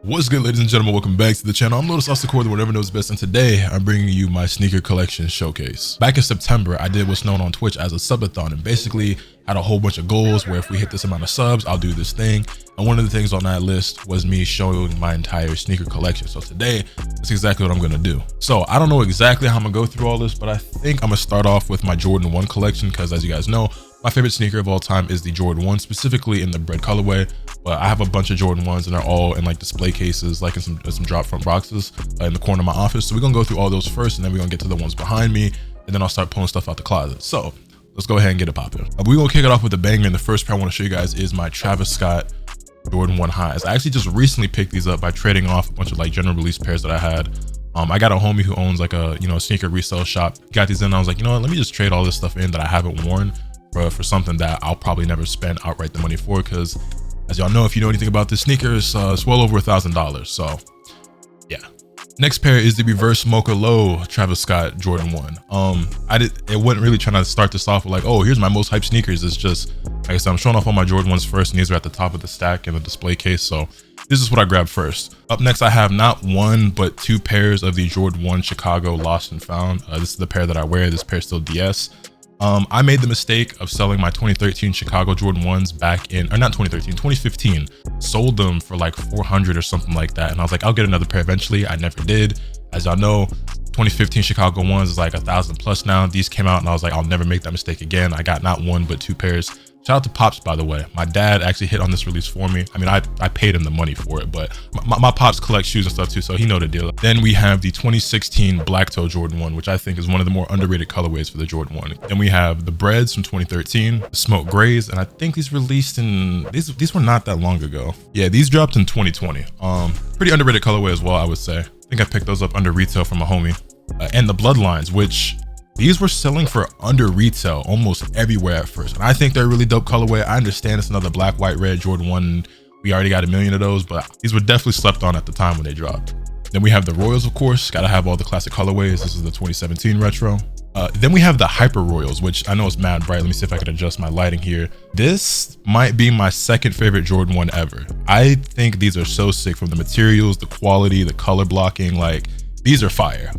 What's good, ladies and gentlemen? Welcome back to the channel. I'm Lotus Obstacle, whatever knows best, and today I'm bringing you my sneaker collection showcase. Back in September, I did what's known on Twitch as a subathon, and basically had a whole bunch of goals where if we hit this amount of subs, I'll do this thing. And one of the things on that list was me showing my entire sneaker collection. So today, that's exactly what I'm gonna do. So I don't know exactly how I'm gonna go through all this, but I think I'm gonna start off with my Jordan 1 collection, because as you guys know, my favorite sneaker of all time is the Jordan 1, specifically in the bread colorway. But I have a bunch of Jordan 1s and they're all in like display cases, like in some drop front boxes in the corner of my office. So we're gonna go through all those first, and then we're gonna get to the ones behind me, and then I'll start pulling stuff out the closet. So let's go ahead and get it popping. We're gonna kick it off with a banger, and the first pair I wanna show you guys is my Travis Scott Jordan 1 highs. I actually just recently picked these up by trading off a bunch of like general release pairs that I had. I got a homie who owns like a sneaker resale shop. He got these in, and I was like, let me just trade all this stuff in that I haven't worn for something that I'll probably never spend outright the money for, because as y'all know, if you know anything about this sneaker, it's well over $1,000. So yeah. Next pair is the reverse mocha low Travis Scott Jordan 1. It wasn't really trying to start this off with like, oh, here's my most hyped sneakers. It's just, like I said, I'm showing off all my Jordan 1s first, and these are at the top of the stack in the display case. So this is what I grabbed first. Up next, I have not one, but two pairs of the Jordan 1 Chicago Lost and Found. This is the pair that I wear. This pair is still DS. I made the mistake of selling my 2013 Chicago Jordan 1s back in, or not 2013, 2015. Sold them for like 400 or something like that. And I was like, I'll get another pair eventually. I never did. As y'all know, 2015 Chicago 1s is like 1,000 plus now. These came out and I was like, I'll never make that mistake again. I got not one, but two pairs. Shout out to Pops, by the way. My dad actually hit on this release for me. I mean, I paid him the money for it, but my Pops collect shoes and stuff too, so he know the deal. Then we have the 2016 Black Toe Jordan 1, which I think is one of the more underrated colorways for the Jordan 1. Then we have the Breads from 2013, the Smoke Grays, and I think these released in, these were not that long ago. Yeah, these dropped in 2020. Pretty underrated colorway as well, I would say. I think I picked those up under retail from a homie. And the Bloodlines, which these were selling for under retail almost everywhere at first. And I think they're a really dope colorway. I understand it's another black, white, red Jordan 1. We already got a million of those, but these were definitely slept on at the time when they dropped. Then we have the Royals, of course. Gotta have all the classic colorways. This is the 2017 retro. Then we have the Hyper Royals, which I know is mad bright. Let me see if I can adjust my lighting here. This might be my second favorite Jordan 1 ever. I think these are so sick, from the materials, the quality, the color blocking, like, these are fire.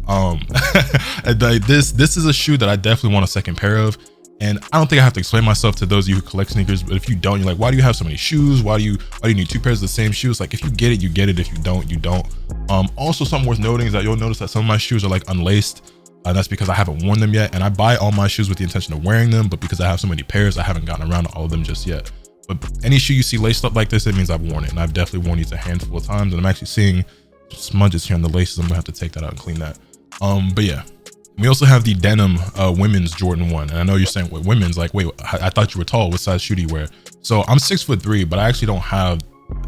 This is a shoe that I definitely want a second pair of, and I don't think I have to explain myself to those of you who collect sneakers. But if you don't, you're like, why do you have so many shoes? Why do you need two pairs of the same shoes? Like, if you get it, you get it. If you don't, you don't. Also, something worth noting is that you'll notice that some of my shoes are like unlaced, and that's because I haven't worn them yet. And I buy all my shoes with the intention of wearing them, but because I have so many pairs, I haven't gotten around to all of them just yet. But any shoe you see laced up like this, it means I've worn it, and I've definitely worn these a handful of times, and I'm actually seeing smudges here on the laces. I'm gonna have to take that out and clean that. But yeah, we also have the denim women's Jordan 1, and I know you're saying, wait, women's, like, wait, I thought you were tall. What size shoe do you wear? So I'm 6'3", but I actually don't have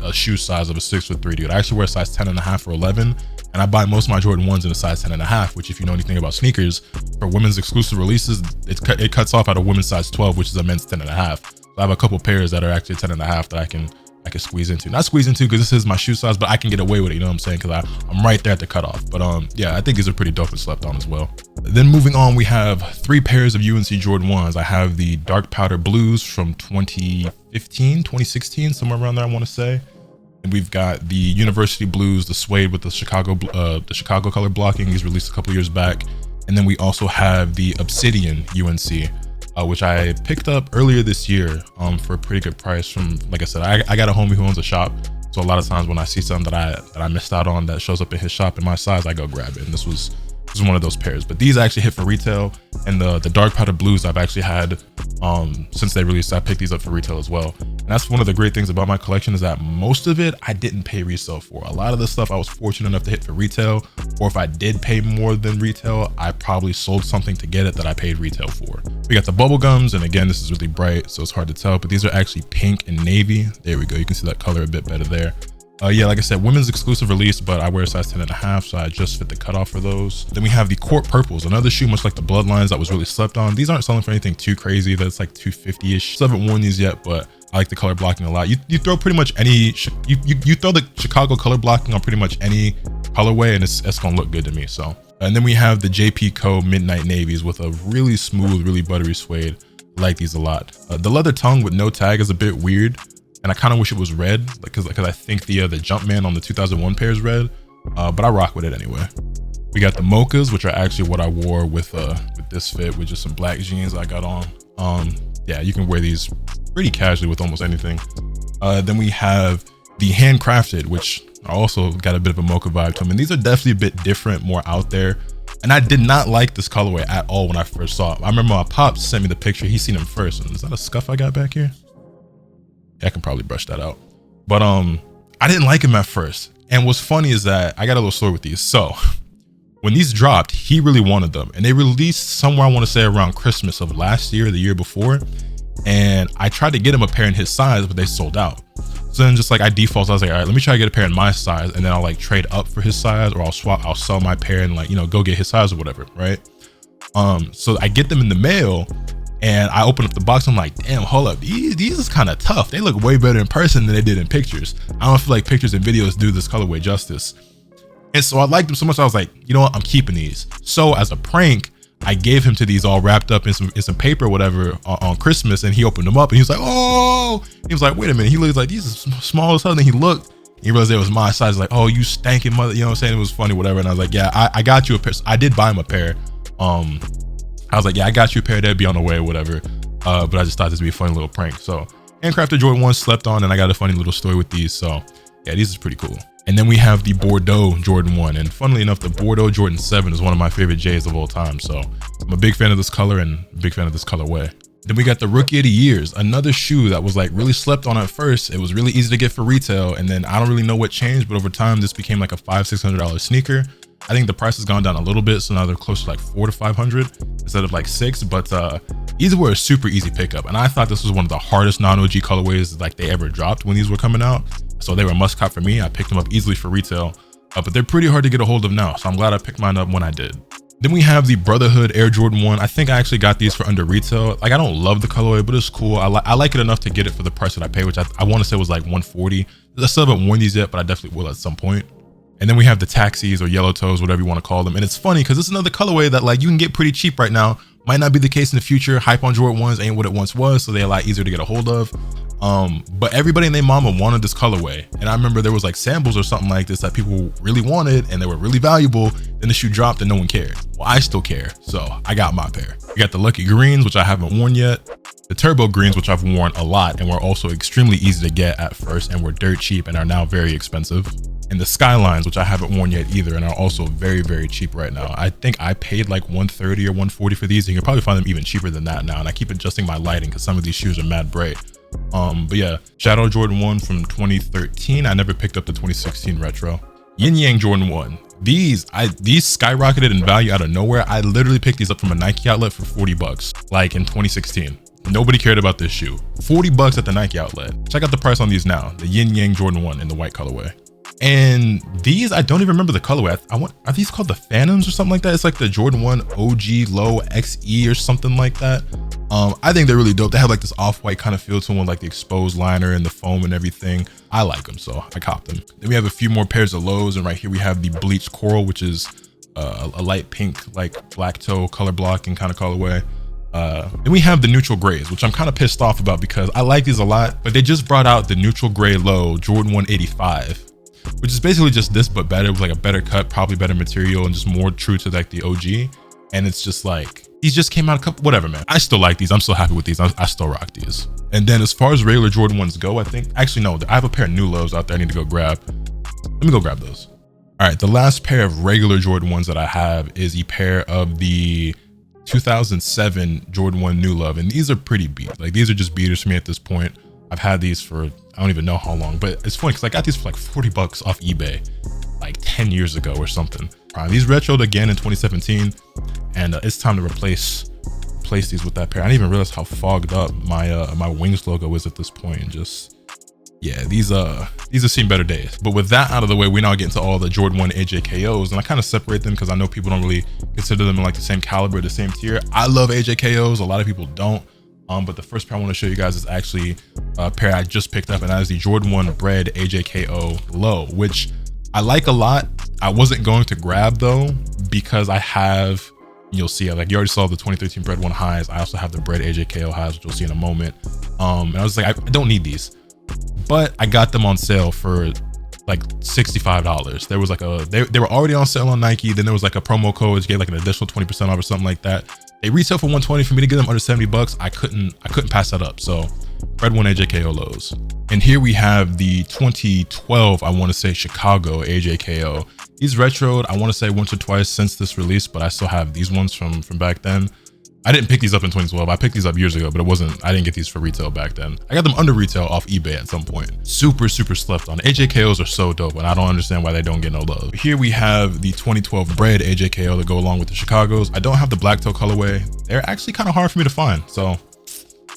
a shoe size of a 6'3" dude. I actually wear a size 10.5 or 11, and I buy most of my Jordan 1s in a size 10.5, which, if you know anything about sneakers, for women's exclusive releases, it cuts off at a women's size 12, which is a men's 10.5. So I have a couple pairs that are actually 10.5 that I can squeeze into. Not squeeze into because this is my shoe size, but I can get away with it, you know what I'm saying? Because I'm right there at the cutoff. But yeah, I think these are pretty dope and slept on as well. Then moving on, we have three pairs of UNC Jordan 1s. I have the Dark Powder Blues from 2015, 2016, somewhere around there, I want to say. And we've got the University Blues, the suede with the Chicago color blocking. These released a couple years back. And then we also have the Obsidian UNC, which I picked up earlier this year for a pretty good price from, like I said, I got a homie who owns a shop. So a lot of times when I see something that I missed out on that shows up in his shop in my size, I go grab it. And this was one of those pairs. But these actually hit for retail, and the Dark Powder Blues I've actually had since they released. I picked these up for retail as well. And that's one of the great things about my collection, is that most of it I didn't pay resale for. A lot of the stuff I was fortunate enough to hit for retail, or if I did pay more than retail, I probably sold something to get it that I paid retail for. We got the bubble gums, and again, this is really bright, so it's hard to tell, but these are actually pink and navy. There we go. You can see that color a bit better there. Yeah, like I said, women's exclusive release, but I wear a size 10.5, so I just fit the cutoff for those. Then we have the Court Purples, another shoe much like the Bloodlines that was really slept on. These aren't selling for anything too crazy. That's like 250-ish. Still haven't worn these yet, but I like the color blocking a lot. You throw pretty much any, you throw the Chicago color blocking on pretty much any colorway, and it's gonna look good to me. So, and then we have the JP Co Midnight Navies with a really smooth, really buttery suede. I like these a lot. The leather tongue with no tag is a bit weird. and I kind of wish it was red because I think the Jumpman on the 2001 pair is red, but I rock with it anyway. We got the mochas, which are actually what I wore with this fit, with just some black jeans I got on. Yeah, you can wear these pretty casually with almost anything. Then we have the handcrafted, which also got a bit of a mocha vibe to them, and these are definitely a bit different, more out there. And I did not like this colorway at all when I first saw it. I remember my pops sent me the picture. He seen them first. And is that a scuff I got back here? Yeah, I can probably brush that out. But I didn't like him at first. And what's funny is that I got a little story with these. So when these dropped, he really wanted them, and they released somewhere, I want to say around Christmas of last year, the year before. And I tried to get him a pair in his size, but they sold out. So then just like I default, I was like, all right, let me try to get a pair in my size, and then I'll like trade up for his size, or I'll sell my pair and like, you know, go get his size or whatever, right? So I get them in the mail, and I open up the box. I'm like, damn, hold up, these is kind of tough. They look way better in person than they did in pictures. I don't feel like pictures and videos do this colorway justice. And so I liked them so much, I was like, you know what, I'm keeping these. So as a prank, I gave him to these all wrapped up in some paper or whatever on Christmas, and he opened them up and he was like, oh, he was like, wait a minute. He looked like, these are small as hell. And he looked, he realized it was my size. Like, oh, you stankin' mother, you know what I'm saying? It was funny, whatever. And I was like, yeah, I got you a pair. So I did buy him a pair. I was like, yeah, I got you a pair. They'd be on the way or whatever. But I just thought this would be a funny little prank. So handcrafted Jordan 1 slept on, and I got a funny little story with these. So yeah, these is pretty cool. And then we have the Bordeaux Jordan 1. And funnily enough, the Bordeaux Jordan 7 is one of my favorite J's of all time. So I'm a big fan of this color and a big fan of this colorway. Then we got the Rookie of the Years, another shoe that was like really slept on at first. It was really easy to get for retail. And then I don't really know what changed, but over time, this became like a $500-$600 sneaker. I think the price has gone down a little bit. So now they're close to like $400 to $500 instead of like $600. But these were a super easy pickup. And I thought this was one of the hardest non-OG colorways like they ever dropped when these were coming out. So they were a must cop for me. I picked them up easily for retail, but they're pretty hard to get a hold of now. So I'm glad I picked mine up when I did. Then we have the Brotherhood Air Jordan 1. I think I actually got these for under retail. Like, I don't love the colorway, but it's cool. I like it enough to get it for the price that I pay, which I want to say was like $140. I still haven't worn these yet, but I definitely will at some point. And then we have the Taxis or Yellow Toes, whatever you want to call them. And it's funny because it's another colorway that like you can get pretty cheap right now. Might not be the case in the future. Hype on Jordan 1s ain't what it once was, so they're a lot easier to get a hold of. But everybody and their mama wanted this colorway. And I remember there was like samples or something like this that people really wanted and they were really valuable. Then the shoe dropped and no one cared. Well, I still care. So I got my pair. We got the Lucky Greens, which I haven't worn yet. The Turbo Greens, which I've worn a lot and were also extremely easy to get at first and were dirt cheap and are now very expensive. And the Skylines, which I haven't worn yet either and are also very, very cheap right now. I think I paid like $130 or $140 for these. And you can probably find them even cheaper than that now. And I keep adjusting my lighting because some of these shoes are mad bright. But yeah, Shadow Jordan 1 from 2013. I never picked up the 2016 retro. Yin Yang Jordan 1. These skyrocketed in value out of nowhere. I literally picked these up from a Nike outlet for $40, like in 2016. Nobody cared about this shoe. $40 at the Nike outlet. Check out the price on these now. The Yin Yang Jordan 1 in the white colorway. And these, I don't even remember the colorway. Are these called the Phantoms or something like that? It's like the Jordan 1 OG Low XE or something like that. I think they're really dope. They have like this off-white kind of feel to them with like the exposed liner and the foam and everything. I like them, so I copped them. Then we have a few more pairs of lows, and right here we have the Bleached Coral, which is a light pink, like black toe color blocking kind of colorway. Then we have the Neutral Grays, which I'm kind of pissed off about because I like these a lot, but they just brought out the Neutral Gray Low Jordan 185. Which is basically just this but better, with like a better cut, probably better material, and just more true to like the OG. And it's just like, these just came out a couple, whatever, man. I still like these. I'm still happy with these. I still rock these. And then as far as regular Jordan 1s go, I think, actually no, I have a pair of new lows out there I need to go grab. Let me go grab those. All right, the last pair of regular Jordan 1s that I have is a pair of the 2007 Jordan 1 New Love. And these are pretty beat. Like, these are just beaters for me at this point. I've had these for, I don't even know how long, but it's funny because I got these for like $40 off eBay like 10 years ago or something. These retroed again in 2017, and it's time to replace these with that pair. I didn't even realize how fogged up my Wings logo is at this point. And just, yeah, these have seen better days. But with that out of the way, we now get into all the Jordan 1 AJKOs, and I kind of separate them because I know people don't really consider them in like the same caliber, the same tier. I love AJKOs. A lot of people don't. But the first pair I want to show you guys is actually a pair I just picked up, and that is the Jordan 1 Bread AJKO Low, which I like a lot. I wasn't going to grab though, because I have, you'll see, like you already saw the 2013 Bread 1 highs. I also have the Bread AJKO highs, which you'll see in a moment. And I was like, I don't need these. but I got them on sale for like $65. There was like they were already on sale on Nike. Then there was like a promo code which gave like an additional 20% off or something like that. They retail for $120. For me to get them under $70, I couldn't pass that up. So Red One AJKO lows. And here we have the 2012, I want to say, Chicago AJKO. These retroed, I want to say, once or twice since this release, but I still have these ones from back then. I didn't pick these up in 2012. I picked these up years ago, but I didn't get these for retail back then. I got them under retail off eBay at some point. Super slept on. AJKOs are so dope, and I don't understand why they don't get no love. Here we have the 2012 Bread AJKO that go along with the Chicagos. I don't have the black toe colorway. They're actually kind of hard for me to find, so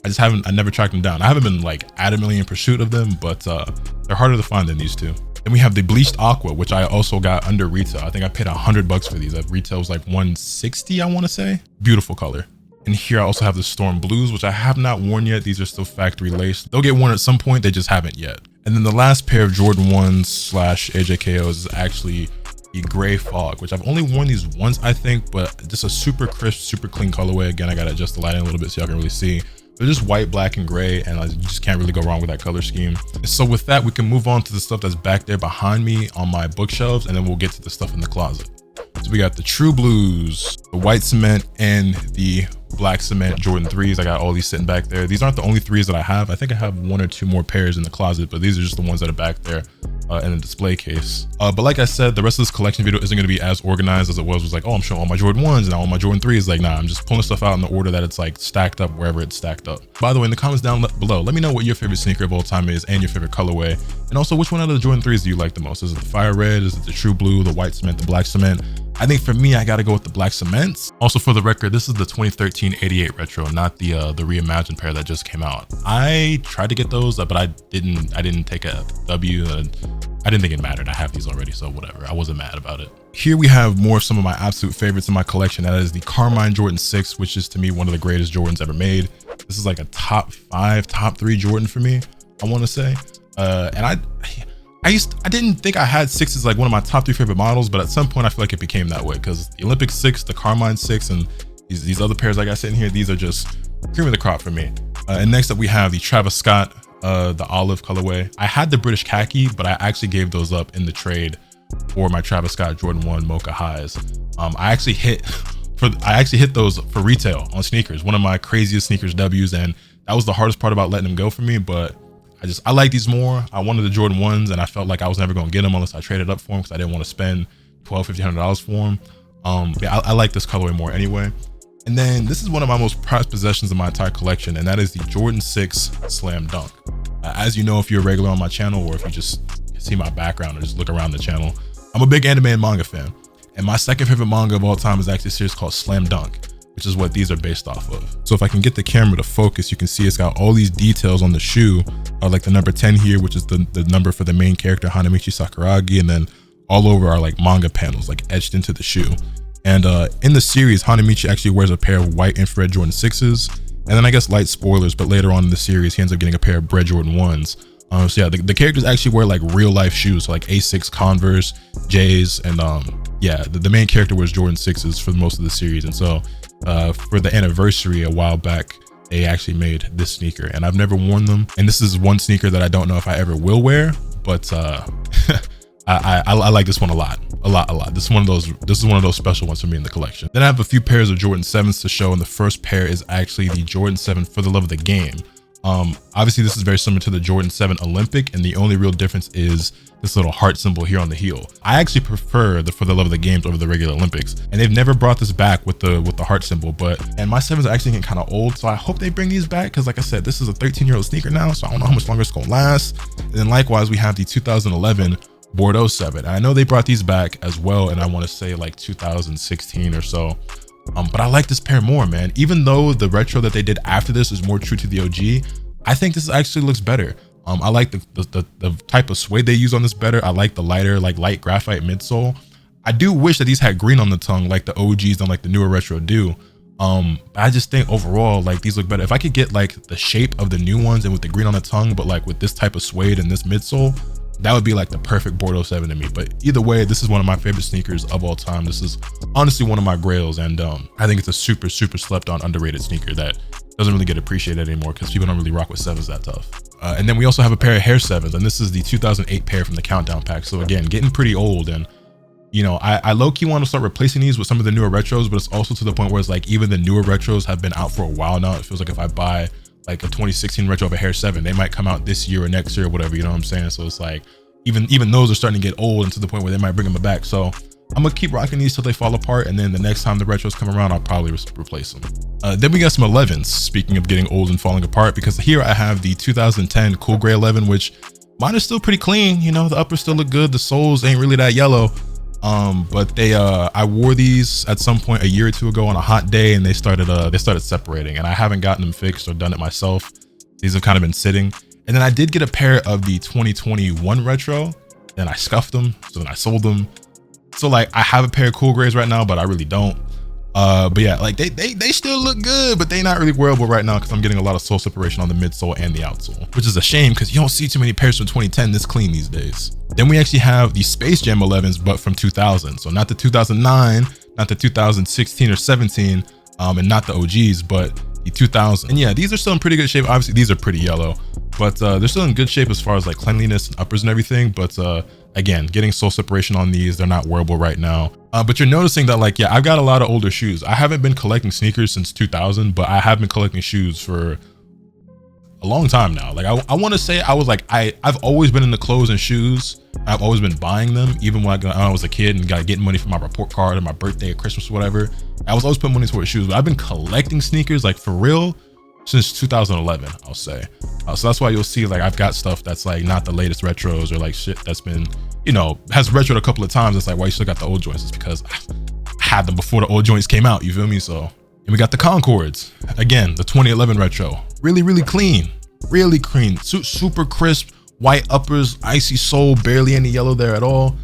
I never tracked them down. I haven't been like adamantly in pursuit of them, but they're harder to find than these two. Then we have the Bleached Aqua, which I also got under retail. I think I paid $100 for these. At retail was like $160, I want to say. Beautiful color. And here I also have the Storm Blues, which I have not worn yet. These are still factory laced. They'll get worn at some point, they just haven't yet. And then the last pair of Jordan 1s / AJKOs is actually the Gray Fog, which I've only worn these once, I think, but just a super crisp, super clean colorway. Again, I gotta adjust the lighting a little bit so y'all can really see. They're just white, black, and gray, and you just can't really go wrong with that color scheme. So with that, we can move on to the stuff that's back there behind me on my bookshelves, and then we'll get to the stuff in the closet. So we got the True Blues, the white cement, and the black cement Jordan 3s. I got all these sitting back there. These aren't the only 3s that I have. I think I have 1 or 2 more pairs in the closet, but these are just the ones that are back there in the display case. But like I said, the rest of this collection video isn't going to be as organized as it was like, oh, I'm showing all my Jordan 1s and all my Jordan 3s. Like, nah, I'm just pulling stuff out in the order that it's like stacked up wherever it's stacked up. By the way, in the comments down below, let me know what your favorite sneaker of all time is and your favorite colorway. And also, which one out of the Jordan 3s do you like the most? Is it the Fire Red? Is it the True Blue, the white cement, the black cement? I think for me, I got to go with the black cements. Also, for the record, this is the 2013 88 retro, not the reimagined pair that just came out. I tried to get those, but I didn't take a W. I didn't think it mattered. I have these already, so whatever. I wasn't mad about it. Here we have more of some of my absolute favorites in my collection. That is the Carmine Jordan 6, which is to me one of the greatest Jordans ever made. This is like a top 5, top 3 Jordan for me, I want to say. And I didn't think I had 6 as like one of my top 3 favorite models, but at some point I feel like it became that way because the Olympic 6, the Carmine 6, and these other pairs I got sitting here, these are just cream of the crop for me. And next up we have the Travis Scott, the olive colorway. I had the British khaki, but I actually gave those up in the trade for my Travis Scott Jordan 1 Mocha Highs. I actually hit those for retail on sneakers, one of my craziest sneakers W's, and that was the hardest part about letting them go for me, but I like these more. I wanted the Jordan 1s and I felt like I was never going to get them unless I traded up for them because I didn't want to spend $1,200-$1,500 for them. Yeah, I like this colorway more anyway. And then this is one of my most prized possessions in my entire collection, and that is the Jordan 6 Slam Dunk. As you know, if you're a regular on my channel or if you just see my background or just look around the channel, I'm a big anime and manga fan. And my second favorite manga of all time is actually a series called Slam Dunk, which is what these are based off of. So if I can get the camera to focus, you can see it's got all these details on the shoe, like the number 10 here, which is the number for the main character, Hanamichi Sakuragi, and then all over are like manga panels, like etched into the shoe. And in the series, Hanamichi actually wears a pair of white infrared Jordan 6s, and then I guess light spoilers, but later on in the series, he ends up getting a pair of Bread Jordan 1s. So yeah, the characters actually wear like real life shoes, so like A6 Converse, J's, and yeah, the main character wears Jordan 6s for most of the series. And so for the anniversary a while back, they actually made this sneaker, and I've never worn them. And this is one sneaker that I don't know if I ever will wear, but I like this one a lot. This is one of those special ones for me in the collection. Then I have a few pairs of Jordan 7s to show, and the first pair is actually the Jordan 7 For the Love of the Game. Obviously this is very similar to the Jordan 7 Olympic, and the only real difference is this little heart symbol here on the heel. I actually prefer the For the Love of the Games over the regular Olympics, and they've never brought this back with the heart symbol, and my 7s are actually getting kind of old, so I hope they bring these back, because like I said, this is a 13-year-old sneaker now, so I don't know how much longer it's gonna last. And then likewise, we have the 2011 Bordeaux 7. And I know they brought these back as well, and I want to say like 2016 or so. But I like this pair more, man. Even though the retro that they did after this is more true to the OG, I think this actually looks better. I like the type of suede they use on this better. I like the lighter, like light graphite midsole. I do wish that these had green on the tongue like the OGs and like the newer retro do. But I just think overall, like, these look better. If I could get like the shape of the new ones and with the green on the tongue, but like with this type of suede and this midsole, That would be like the perfect Bordeaux 7 to me. But either way, this is one of my favorite sneakers of all time. This is honestly one of my grails, and I think it's a super slept on, underrated sneaker that doesn't really get appreciated anymore because people don't really rock with 7s that tough. And then we also have a pair of Hair 7s, and this is the 2008 pair from the Countdown pack. So again, getting pretty old, and you know, I low-key want to start replacing these with some of the newer retros, but it's also to the point where it's like even the newer retros have been out for a while now. It feels like if I buy like a 2016 retro of a Hair 7, they might come out this year or next year or whatever, you know what I'm saying? So it's like even those are starting to get old, and to the point where they might bring them back. So I'm gonna keep rocking these till they fall apart, and then the next time the retros come around, I'll probably replace them. Then we got some 11s, speaking of getting old and falling apart, because here I have the 2010 Cool Gray 11, which mine is still pretty clean. You know, the uppers still look good, the soles ain't really that yellow. But they I wore these at some point a year or two ago on a hot day, and they started separating, and I haven't gotten them fixed or done it myself. These have kind of been sitting. And then I did get a pair of the 2021 retro, then I scuffed them, so then I sold them. So like I have a pair of Cool Grays right now, but I really don't. But yeah, like they still look good, but they not really wearable right now because I'm getting a lot of sole separation on the midsole and the outsole, which is a shame because you don't see too many pairs from 2010 this clean these days. Then we actually have the Space Jam 11s, but from 2000. So not the 2009, not the 2016 or 17, and not the OGs, but the 2000. And yeah, these are still in pretty good shape. Obviously these are pretty yellow, but they're still in good shape as far as like cleanliness and uppers and everything. But again, getting sole separation on these, they're not wearable right now. But you're noticing that like, yeah, I've got a lot of older shoes. I haven't been collecting sneakers since 2000, but I have been collecting shoes for a long time now. Like I want to say I was like, I've always been into clothes and shoes. I've always been buying them, even when I was a kid and got getting money for my report card or my birthday or Christmas or whatever. I was always putting money towards shoes, but I've been collecting sneakers like for real since 2011, I'll say. So that's why you'll see like I've got stuff that's like not the latest retros or like shit that's been, you know, has retroed a couple of times. It's like, why you still got the old joints? It's because I had them before the old joints came out, you feel me? So, and we got the Concords, again, the 2011 retro, really clean, super crisp, white uppers, icy sole, barely any yellow there at all.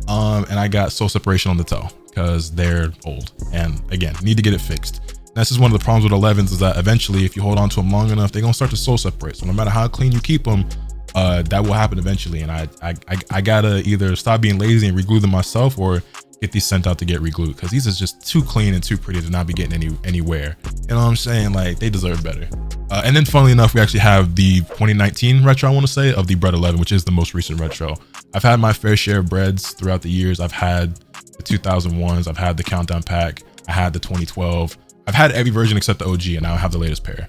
And I got sole separation on the toe because they're old, and again, need to get it fixed. This is one of the problems with 11s is that eventually if you hold on to them long enough, they're gonna start to sole separate. So no matter how clean you keep them, that will happen eventually. And I gotta either stop being lazy and reglue them myself or get these sent out to get reglued, because these are just too clean and too pretty to not be getting anywhere. You know what I'm saying? Like they deserve better. And then funnily enough, we actually have the 2019 retro, I want to say, of the Bread 11, which is the most recent retro. I've had my fair share of breads throughout the years. I've had the 2001s, I've had the Countdown pack, I had the 2012. I've had every version except the OG, and now I have the latest pair.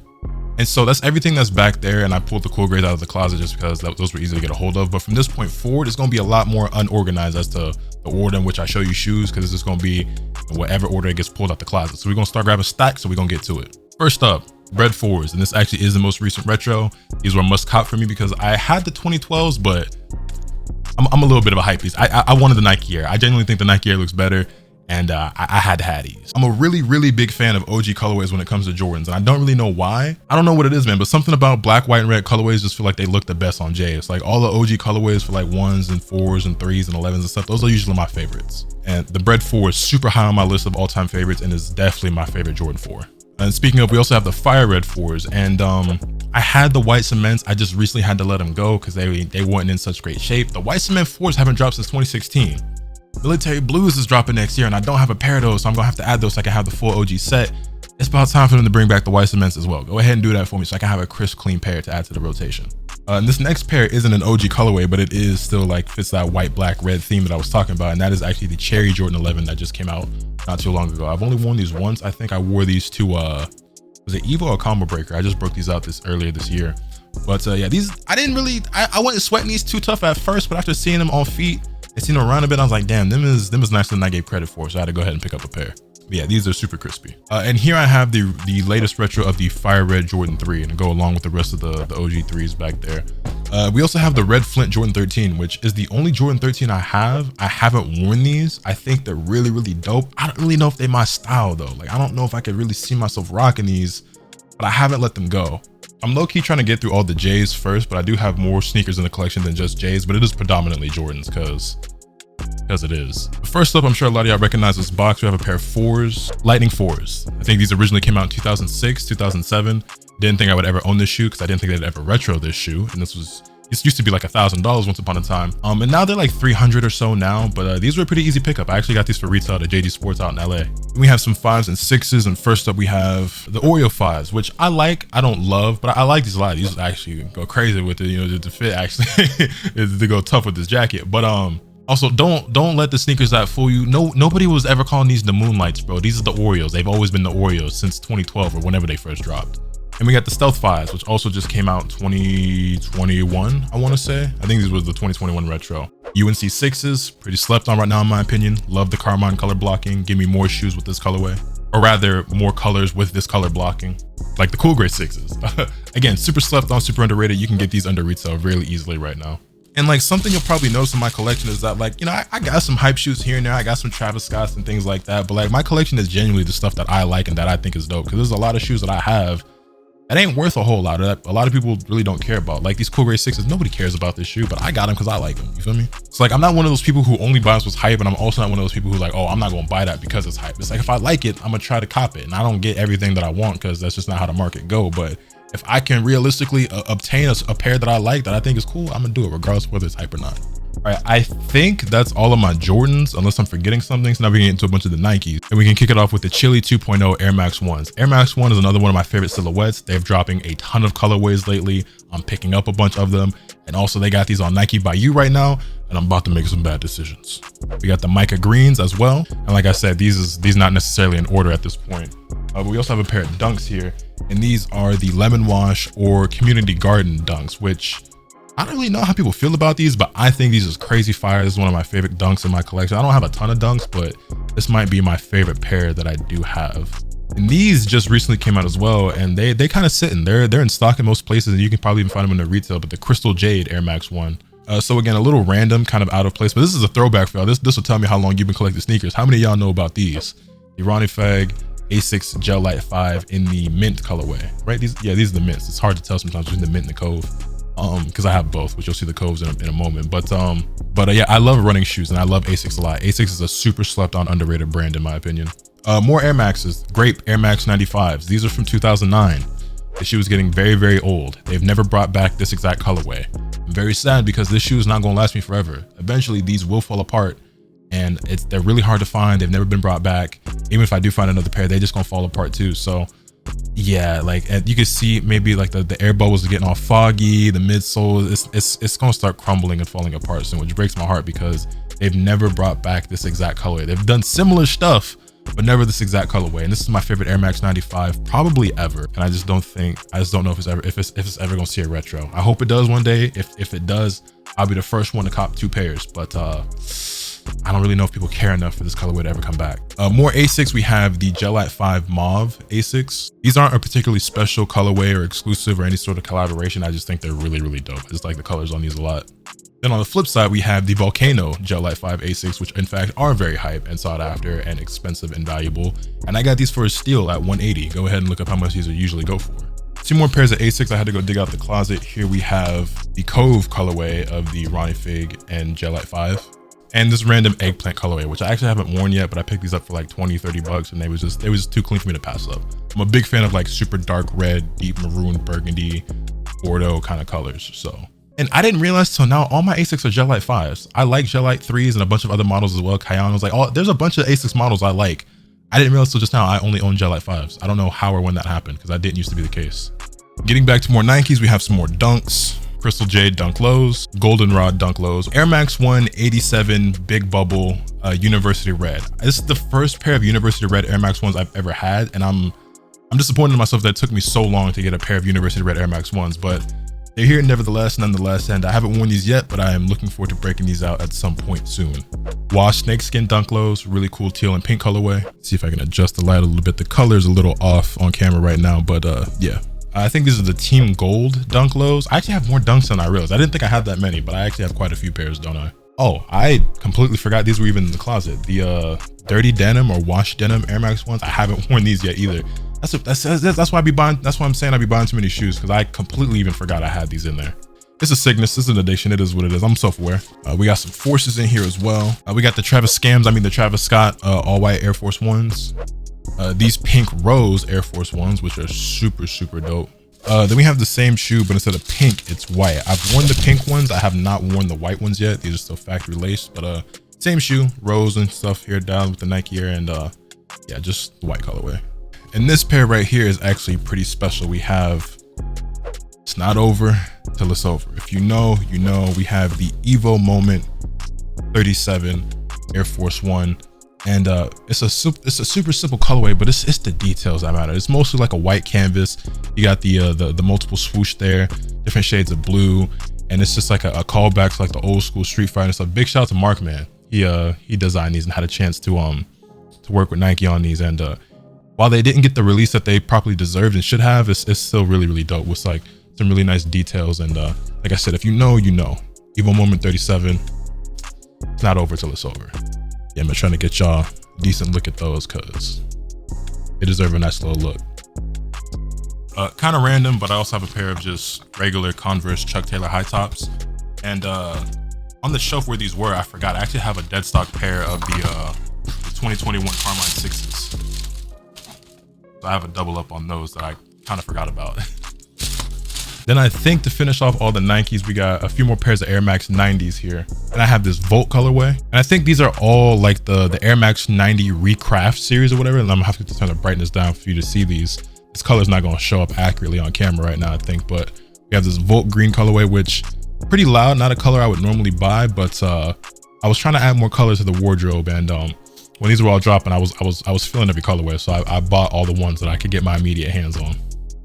And so that's everything that's back there, and I pulled the Cool Grays out of the closet just because those were easy to get a hold of. But from this point forward, it's going to be a lot more unorganized as to the order in which I show you shoes, because it's just going to be in whatever order it gets pulled out the closet. So we're going to start grabbing stacks, so we're going to get to it. First up, Bread 4s, and this actually is the most recent retro. These were a must cop for me because I had the 2012s, but I'm a little bit of a hype beast. I wanted the Nike Air. I genuinely think the Nike Air looks better. And I had to have these. I'm a really big fan of OG colorways when it comes to Jordans, and I don't really know why. I don't know what it is, man, but something about black, white, and red colorways just feel like they look the best on Jay. It's like all the OG colorways for like 1s and 4s and 3s and 11s and stuff, those are usually my favorites. And the Bread 4 is super high on my list of all-time favorites and is definitely my favorite Jordan 4. And speaking of, we also have the Fire Red 4s, and I had the white cements. I just recently had to let them go because they weren't in such great shape. The white cement 4s haven't dropped since 2016. Military Blues is dropping next year, and I don't have a pair of those, so I'm gonna have to add those so I can have the full OG set. It's about time for them to bring back the white cements as well. Go ahead and do that for me so I can have a crisp, clean pair to add to the rotation. And this next pair isn't an OG colorway, but it is still like fits that white, black, red theme that I was talking about, and that is actually the Cherry Jordan 11 that just came out not too long ago. I've only worn these once. I think I wore these to was it Evo or Combo Breaker? I just broke these out earlier this year. But yeah, these I wasn't sweating these too tough at first, but after seeing them on feet and seeing them around a bit, I was like, damn, them is nicer than I gave credit for. So I had to go ahead and pick up a pair. But yeah, these are super crispy. And here I have the latest retro of the Fire Red Jordan 3, and go along with the rest of the OG 3s back there. We also have the Red Flint Jordan 13, which is the only Jordan 13 I have. I haven't worn these. I think they're really dope. I don't really know if they're my style though. Like, I don't know if I could really see myself rocking these, but I haven't let them go. I'm low-key trying to get through all the J's first, but I do have more sneakers in the collection than just J's, but it is predominantly Jordans because it is. First up, I'm sure a lot of y'all recognize this box. We have a pair of 4s, Lightning 4s. I think these originally came out in 2006, 2007. Didn't think I would ever own this shoe because I didn't think they'd ever retro this shoe. And this was This used to be like $1,000 once upon a time. And now they're like 300 or so now, but these were a pretty easy pickup. I actually got these for retail at JD Sports out in LA. We have some 5s and 6s, and first up we have the Oreo 5s, which I like. I don't love, but I like these a lot. These actually go crazy with it, you know, to fit actually is to go tough with this jacket. But also don't let the sneakers that fool you. Nobody was ever calling these the Moonlights, bro. These are the Oreos. They've always been the Oreos since 2012 or whenever they first dropped. And we got the Stealth 5s, which also just came out 2021, I want to say. I think this was the 2021 retro. UNC 6s, pretty slept on right now in my opinion. Love the Carmine color blocking. Give me more shoes with this colorway. Or rather, more colors with this color blocking. Like the Cool Grey 6s. Again, super slept on, super underrated. You can get these under retail really easily right now. And like something you'll probably notice in my collection is that like, you know, I got some hype shoes here and there. I got some Travis Scotts and things like that. But like my collection is genuinely the stuff that I like and that I think is dope. Because there's a lot of shoes that I have that ain't worth a whole lot. A lot of people really don't care about. Like these Cool Grey 6s, nobody cares about this shoe, but I got them because I like them. You feel me? It's like I'm not one of those people who only buys what's hype, and I'm also not one of those people who's like, oh, I'm not gonna buy that because it's hype. It's like if I like it, I'm gonna try to cop it, and I don't get everything that I want because that's just not how the market go. But if I can realistically obtain a pair that I like, that I think is cool, I'm gonna do it regardless of whether it's hype or not. All right, I think that's all of my Jordans, unless I'm forgetting something. So now we can get into a bunch of the Nikes, and we can kick it off with the Chili 2.0 Air Max 1s. Air Max 1 is another one of my favorite silhouettes. They're dropping a ton of colorways lately. I'm picking up a bunch of them. And also they got these on Nike by You right now, and I'm about to make some bad decisions. We got the Mica Greens as well. And like I said, these not necessarily in order at this point. But we also have a pair of Dunks here, and these are the Lemon Wash or Community Garden Dunks, which I don't really know how people feel about these, but I think these is crazy fire. This is one of my favorite dunks in my collection. I don't have a ton of dunks, but this might be my favorite pair that I do have. And these just recently came out as well, and they kind of sitting. They're in stock in most places, and you can probably even find them in the retail. But the Crystal Jade Air Max 1. So again, a little random, kind of out of place, but this is a throwback for y'all. This will tell me how long you've been collecting sneakers. How many of y'all know about these? The Ronnie Feg A6 Gel Light 5 in the mint colorway, right? These are the mints. It's hard to tell sometimes between the mint and the Cove. Because I have both, which you'll see the Coves in a moment. But yeah, I love running shoes, and I love A6 a lot. A6 is a super slept on, underrated brand in my opinion. More Air Maxes. Grape Air Max 95s. These are from 2009. The shoe is getting very, very old. They've never brought back this exact colorway. I'm very sad because this shoe is not going to last me forever. Eventually, these will fall apart, and they're really hard to find. They've never been brought back. Even if I do find another pair, they're just going to fall apart too. So yeah, like you can see maybe like the air bubbles are getting all foggy, the midsole it's gonna start crumbling and falling apart soon, which breaks my heart because they've never brought back this exact colorway. They've done similar stuff, but never this exact colorway. And this is my favorite Air Max 95 probably ever. And I just don't know if it's ever gonna see a retro. I hope it does one day. If it does, I'll be the first one to cop 2 pairs. But I don't really know if people care enough for this colorway to ever come back. More A6, we have the Gelite 5 Mauve A6. These aren't a particularly special colorway or exclusive or any sort of collaboration. I just think they're really, really dope. I just like the colors on these a lot. Then on the flip side, we have the Volcano Gelite 5 A6, which in fact are very hype and sought after and expensive and valuable. And I got these for a steal at $180. Go ahead and look up how much these would usually go for. 2 more pairs of A6. I had to go dig out the closet. Here we have the Cove colorway of the Ronnie Fig and Gelite 5. And this random eggplant colorway, which I actually haven't worn yet, but I picked these up for like 20-30 bucks, and they was just too clean for me to pass up. I'm a big fan of like super dark red, deep maroon, burgundy, Bordeaux kind of colors. So, and I didn't realize till now all my A6 are Gelite 5s. I like Gelite 3s and a bunch of other models as well. Cayenne was like, there's a bunch of A6 models I like. I didn't realize till just now I only own Gelite 5s. I don't know how or when that happened because that didn't used to be the case. Getting back to more Nikes, we have some more Dunks. Crystal Jade Dunk Lows, Goldenrod Dunk Lows, Air Max 1 87 Big Bubble University Red. This is the first pair of University Red Air Max 1s I've ever had, and I'm disappointed in myself that it took me so long to get a pair of University Red Air Max 1s, but they're here nonetheless, and I haven't worn these yet, but I am looking forward to breaking these out at some point soon. Wash Snakeskin Dunk Lows, really cool teal and pink colorway. See if I can adjust the light a little bit. The color's a little off on camera right now, but yeah. I think these are the Team Gold Dunk Lows. I actually have more Dunks than I realized. I didn't think I had that many, but I actually have quite a few pairs, don't I? Oh, I completely forgot these were even in the closet. The Dirty Denim or Wash Denim Air Max 1s. I haven't worn these yet either. That's why I be buying. That's why I'm saying I be buying too many shoes, because I completely even forgot I had these in there. It's a sickness. This is an addiction. It is what it is. I'm self-aware. We got some Forces in here as well. We got the Travis Scott all white Air Force 1s. These pink rose Air Force 1s, which are super, super dope. Then we have the same shoe, but instead of pink, it's white. I've worn the pink ones. I have not worn the white ones yet. These are still factory laced, but same shoe, rose and stuff here down with the Nike Air, and yeah, just the white colorway. And this pair right here is actually pretty special. We have, it's not over till it's over. If you know, you know. We have the Evo Moment 37 Air Force One. And it's a super simple colorway, but it's the details that matter. It's mostly like a white canvas. You got the multiple swoosh there, different shades of blue, and it's just like a callback to like the old school Street Fighter stuff. Big shout out to Mark, man. He designed these and had a chance to work with Nike on these. And while they didn't get the release that they properly deserved and should have, it's still really dope with like some really nice details. And like I said, if you know, you know. Evo Moment 37, it's not over till it's over. Yeah, I'm trying to get y'all a decent look at those because they deserve a nice little look. Kind of random, but I also have a pair of just regular Converse Chuck Taylor high tops. And on the shelf where these were, I forgot, I actually have a dead stock pair of the 2021 Carmine 6s. So I have a double up on those that I kind of forgot about. Then I think to finish off all the Nikes, we got a few more pairs of Air Max 90s here. And I have this Volt colorway. And I think these are all like the Air Max 90 Recraft series or whatever. And I'm gonna have to turn the brightness down for you to see these. This color's not gonna show up accurately on camera right now, I think. But we have this Volt green colorway, which pretty loud, not a color I would normally buy, but I was trying to add more color to the wardrobe. And when these were all dropping, I was feeling every colorway. So I bought all the ones that I could get my immediate hands on.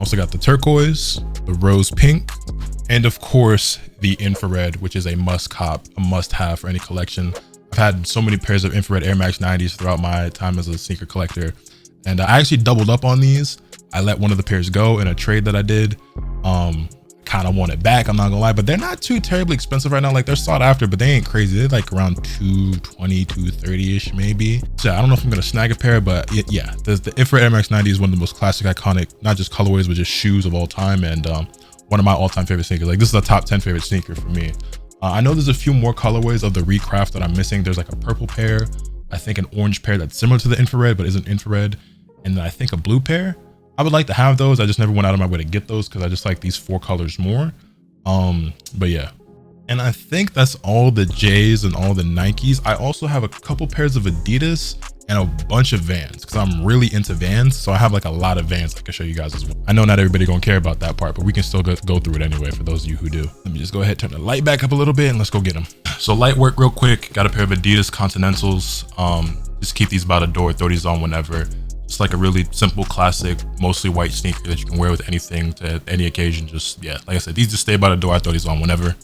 Also got the turquoise, the rose pink, and of course the infrared, which is a must have for any collection. I've had so many pairs of infrared Air Max 90s throughout my time as a sneaker collector, and I actually doubled up on these. I let one of the pairs go in a trade that I did. Kind of want it back, I'm not gonna lie, but they're not too terribly expensive right now. Like, they're sought after, but they ain't crazy. They're like around 220, 230-ish maybe. So I don't know if I'm gonna snag a pair, but yeah, the infrared Air Max 90 is one of the most classic, iconic, not just colorways, but just shoes of all time, and one of my all-time favorite sneakers. Like, this is a top 10 favorite sneaker for me. I know there's a few more colorways of the Recraft that I'm missing. There's like a purple pair, I think an orange pair that's similar to the infrared but isn't infrared, and then I think a blue pair. I would like to have those. I just never went out of my way to get those because I just like these 4 colors more. But yeah. And I think that's all the J's and all the Nikes. I also have a couple pairs of Adidas and a bunch of Vans because I'm really into Vans. So I have like a lot of Vans I can show you guys as well. I know not everybody gonna care about that part, but we can still go through it anyway for those of you who do. Let me just go ahead, turn the light back up a little bit and let's go get them. So light work real quick. Got a pair of Adidas Continentals. Just keep these by the door, throw these on whenever. It's like a really simple, classic, mostly white sneaker that you can wear with anything to any occasion. Just, yeah, like I said, these just stay by the door. I throw these on whenever.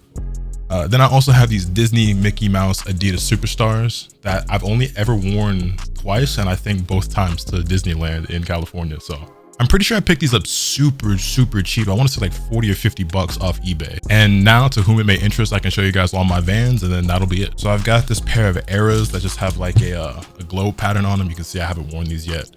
Then I also have these Disney Mickey Mouse Adidas Superstars that I've only ever worn twice, and I think both times to Disneyland in California. So I'm pretty sure I picked these up super cheap. I want to say like 40 or 50 bucks off eBay. And now, to whom it may interest, I can show you guys all my Vans, and then that'll be it. So I've got this pair of Eras that just have like a globe pattern on them. You can see I haven't worn these yet.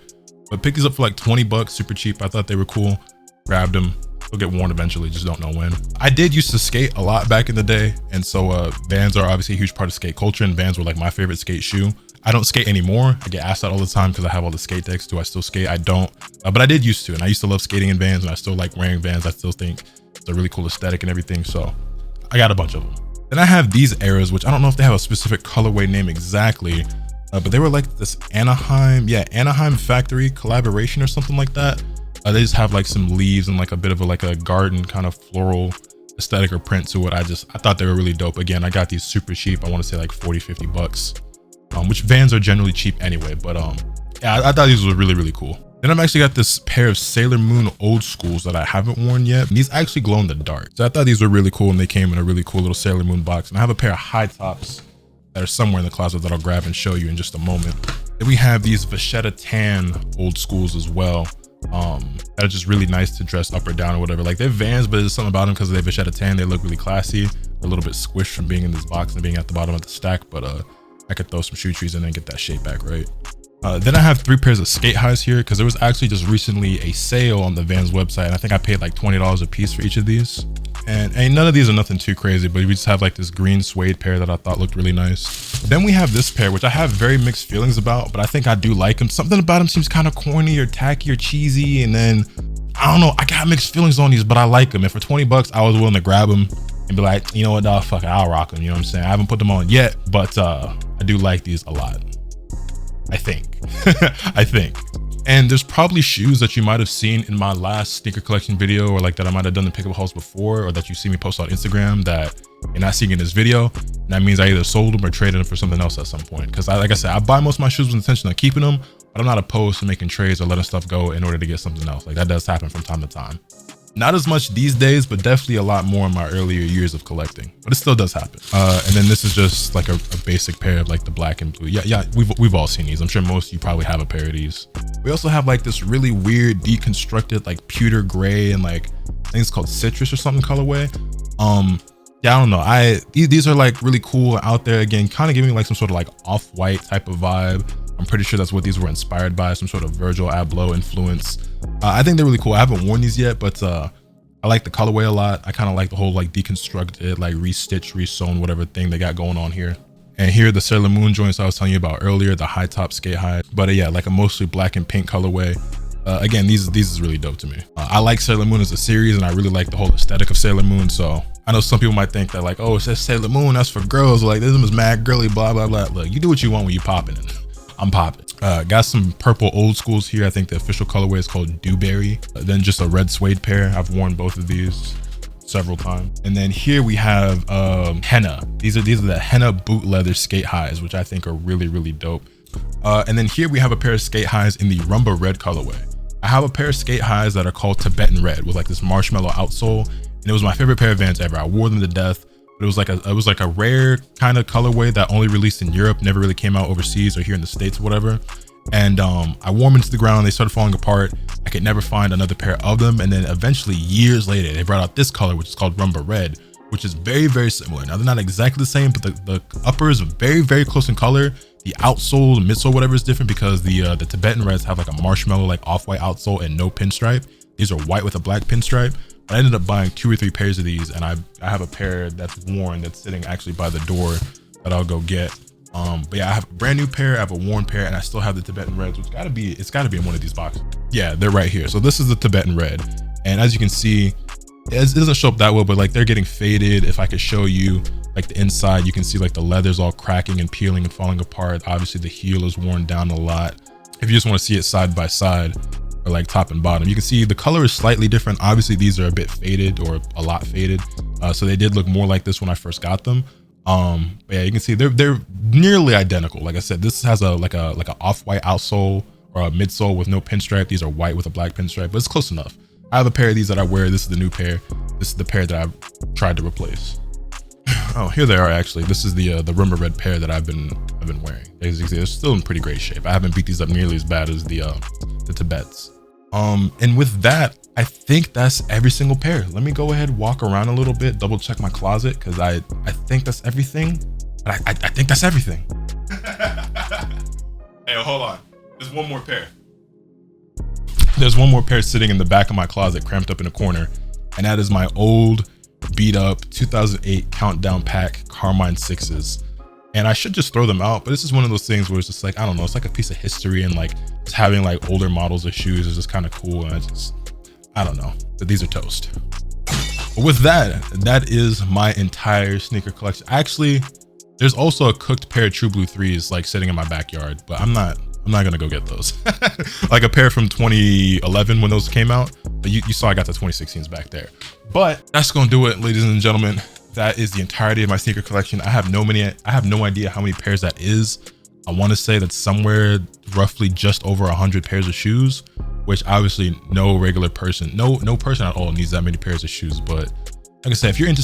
But picked these up for like 20 bucks, super cheap. I thought they were cool. Grabbed them. They'll get worn eventually, just don't know when. I did used to skate a lot back in the day. And so Vans are obviously a huge part of skate culture, and Vans were like my favorite skate shoe. I don't skate anymore. I get asked that all the time because I have all the skate decks. Do I still skate? I don't. But I did used to, and I used to love skating in Vans, and I still like wearing Vans. I still think it's a really cool aesthetic and everything. So I got a bunch of them. Then I have these Eras, which I don't know if they have a specific colorway name exactly. But they were like this Anaheim factory collaboration or something like that. They just have like some leaves and like a bit of a garden kind of floral aesthetic or print to it. I thought they were really dope. Again, I got these super cheap. I want to say like 40, 50 bucks, which Vans are generally cheap anyway. But yeah, I thought these were really cool. Then I've actually got this pair of Sailor Moon old schools that I haven't worn yet. And these actually glow in the dark. So I thought these were really cool, and they came in a really cool little Sailor Moon box. And I have a pair of high tops that are somewhere in the closet that I'll grab and show you in just a moment. Then we have these Vachetta Tan old schools as well, that are just really nice to dress up or down or whatever. Like, they're Vans, but there's something about them because they're Vachetta Tan. They look really classy. They're a little bit squished from being in this box and being at the bottom of the stack, but I could throw some shoe trees in and get that shape back right. Then I have 3 pairs of skate highs here because there was actually just recently a sale on the Vans website, and I think I paid like $20 a piece for each of these. And none of these are nothing too crazy, but we just have like this green suede pair that I thought looked really nice. Then we have this pair, which I have very mixed feelings about, but I think I do like them. Something about them seems kind of corny or tacky or cheesy, and then I don't know. I got mixed feelings on these, but I like them. And for 20 bucks, I was willing to grab them and be like, you know what, dog, fuck it, I'll rock them. You know what I'm saying? I haven't put them on yet, but I do like these a lot. I think. I think. And there's probably shoes that you might have seen in my last sneaker collection video, or like that I might have done the pickup hauls before, or that you see me post on Instagram that you're not seeing in this video. And that means I either sold them or traded them for something else at some point. Because like I said, I buy most of my shoes with the intention of keeping them, but I'm not opposed to making trades or letting stuff go in order to get something else. Like that does happen from time to time. Not as much these days, but definitely a lot more in my earlier years of collecting, but it still does happen. And then this is just like a basic pair of like the black and blue. Yeah, we've all seen these. I'm sure most of you probably have a pair of these. We also have like this really weird deconstructed like pewter gray and like I think it's called citrus or something colorway. Yeah, I don't know. These are like really cool and out there, again, kind of giving me like some sort of like off-white type of vibe. I'm pretty sure that's what these were inspired by, some sort of Virgil Abloh influence. I think they're really cool. I haven't worn these yet, but I like the colorway a lot. I kind of like the whole like deconstructed, like restitched, resewn, whatever thing they got going on here. And here the Sailor Moon joints I was telling you about earlier, the high top skate high. But yeah, like a mostly black and pink colorway. Again, these is really dope to me. I like Sailor Moon as a series, and I really like the whole aesthetic of Sailor Moon. So I know some people might think that like, oh, it says Sailor Moon, that's for girls. Like this is mad girly, blah, blah, blah. Look, you do what you want when you popping it. I'm popping. Got some purple old schools here. I think the official colorway is called Dewberry. Then just a red suede pair. I've worn both of these several times. And then here we have henna. These are the henna boot leather skate highs, which I think are really, really dope. And then here we have a pair of skate highs in the rumba red colorway. I have a pair of skate highs that are called Tibetan red with like this marshmallow outsole, and it was my favorite pair of Vans ever. I wore them to death. But it was like a rare kind of colorway that only released in Europe, never really came out overseas or here in the States or whatever. And I wore them into the ground, they started falling apart. I could never find another pair of them. And then eventually years later, they brought out this color, which is called Rumba Red, which is very, very similar. Now they're not exactly the same, but the uppers are very, very close in color. The outsole, the midsole, whatever is different because the Tibetan Reds have like a marshmallow, like off-white outsole and no pinstripe. These are white with a black pinstripe. But I ended up buying 2 or 3 pairs of these, and I have a pair that's worn that's sitting actually by the door that I'll go get. But yeah, I have a brand new pair, I have a worn pair, and I still have the Tibetan Reds, which it's gotta be in one of these boxes. Yeah, they're right here. So this is the Tibetan Red, and as you can see, it doesn't show up that well, but like they're getting faded. If I could show you like the inside, you can see like the leather's all cracking and peeling and falling apart. Obviously the heel is worn down a lot. If you just want to see it side by side, or like top and bottom, you can see the color is slightly different. Obviously these are a bit faded or a lot faded, so they did look more like this when I first got them. But yeah, you can see they're nearly identical. Like I said, this has a like a off-white outsole or a midsole with no pinstripe. These are white with a black pinstripe, but it's close enough. I have a pair of these that I wear. This is the new pair. This is the pair that I've tried to replace. Oh, here they are actually. This is the Rumba Red pair that I've been wearing. As you can see, they're still in pretty great shape. I haven't beat these up nearly as bad as the Tibets. And with that, I think that's every single pair. Let me go ahead, walk around a little bit, double check my closet, because I think that's everything. But I think that's everything. Hey, hold on. There's one more pair. There's one more pair sitting in the back of my closet, cramped up in a corner, and that is my old, beat up 2008 Countdown Pack Carmine 6s. And I should just throw them out, but this is one of those things where it's just like, I don't know, it's like a piece of history, and like just having like older models of shoes is just kind of cool, and I don't know, but these are toast. But with that is my entire sneaker collection. Actually, there's also a cooked pair of True Blue 3s like sitting in my backyard, but I'm not gonna go get those. Like a pair from 2011 when those came out, but you saw I got the 2016s back there. But that's gonna do it, ladies and gentlemen. That is the entirety of my sneaker collection. I have no idea how many pairs that is. I want to say that's somewhere roughly just over 100 pairs of shoes, which obviously no regular person, no person at all needs that many pairs of shoes. But like I said, if you're into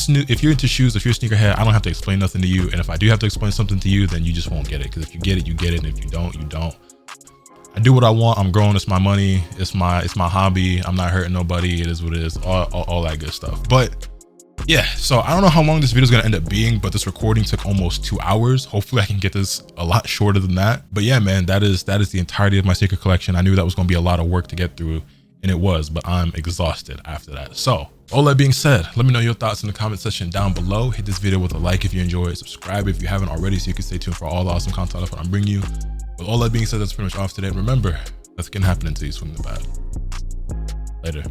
shoes, if you're a sneakerhead, I don't have to explain nothing to you. And if I do have to explain something to you, then you just won't get it. Because if you get it, you get it. And if you don't, you don't. I do what I want. I'm grown. It's my money. It's my hobby. I'm not hurting nobody. It is what it is. All that good stuff. But yeah, so I don't know how long this video is gonna end up being, but this recording took almost 2 hours. Hopefully I can get this a lot shorter than that. But yeah, man, that is the entirety of my sneaker collection. I knew that was gonna be a lot of work to get through, and it was, but I'm exhausted after that. So all that being said, let me know your thoughts in the comment section down below. Hit this video with a like if you enjoyed, subscribe if you haven't already, so you can stay tuned for all the awesome content I'm bringing you. With all that being said, that's pretty much off today. Remember, nothing can happen until you swing the bat. Later.